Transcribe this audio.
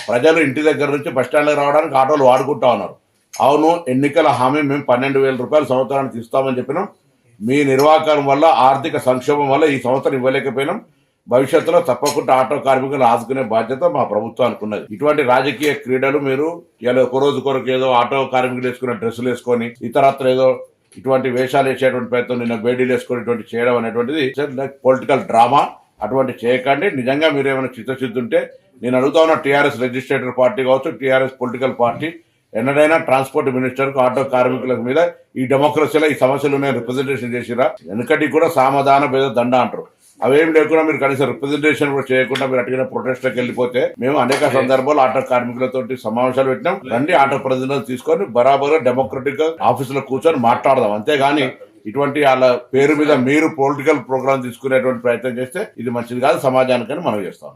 ప్రజలు ఇంటి దగ్గర నుంచి బస్టాండ్కి రావడానికి ఆటోలు వాడుకుంటా ఉన్నారు. అవును, ఎన్నికల హామీ మేము 12,000 రూపాయలు సంవత్సరానికి ఇస్తామని చెప్పినాం. మీ నిర్వాహకం వల్ల, ఆర్థిక సంక్షోభం వల్ల ఈ సంవత్సరం ఇవ్వలేకపోయినాం. భవిష్యత్తులో తప్పకుండా ఆటో కార్మికులు ఆదుకునే బాధ్యత మా ప్రభుత్వానికి ఉన్నది. ఇటువంటి రాజకీయ క్రీడలు మీరు ఇలా ఒక రోజు కొరకు ఏదో ఆటో కార్మికులు వేసుకున్న డ్రెస్సులు వేసుకొని ఇతరత్ర ఏదో ఇటువంటి వేషాలు వేసేటువంటి ప్రయత్నం, నిన్న బేడీలు వేసుకొని ఇటువంటి చేయడం అనేటువంటిది పొలిటికల్ డ్రామా. అటువంటి చేయకండి. నిజంగా మీరు ఏమైనా చిత్తశుద్ధి ఉంటే నేను అడుగుతా ఉన్న టీఆర్ఎస్ రిజిస్ట్రేటర్ పార్టీ కావచ్చు, టీఆర్ఎస్ పొలిటికల్ పార్టీ ఎన్నడైనా ట్రాన్స్పోర్ట్ మినిస్టర్ కు ఆటో కార్మికుల మీద ఈ డెమోక్రసీలో ఈ సమస్యలు రిప్రజెంటేషన్ చేసిరా? ఎందుకంటే కూడా సామధాన భేద దండ అంటారు. అవేం లేకుండా మీరు కనీసం రిప్రజెంటేషన్ కూడా చేయకుండా మీరు అటుగా ప్రొటెస్ట్కి వెళ్ళిపోతే, మేము అనేక సందర్భాలు ఆటో కార్మికులతో సమావేశాలు పెట్టినాం. రండి, ఆటో ప్రతినిధులు తీసుకొని బరాబర్ డెమోక్రటిక్ ఆఫీసులో కూర్చొని మాట్లాడదాం. అంతేగాని ఇటువంటి వాళ్ళ పేరు మీద మీరు పొలిటికల్ ప్రోగ్రామ్ తీసుకునేటువంటి ప్రయత్నం చేస్తే ఇది మంచిది కాదు సమాజానికని మనం చేస్తాం.